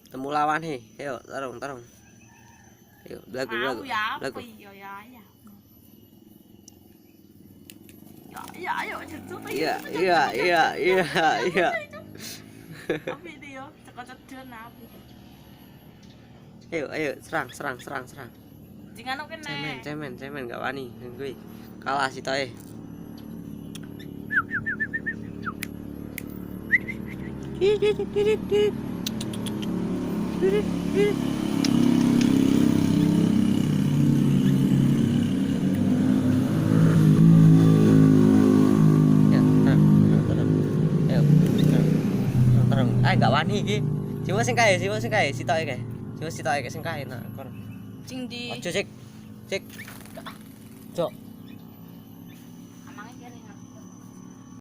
Temu lawan he. Ayo, tarung. Ayo, lagu. Iya. Ayo, serang. Cemen gak wani. Kuwi kalah sitoke. Gak wani iki. Sing sing kae, sitoke kae. Sitoke sing kae nak kon. Sing di Ojo cek.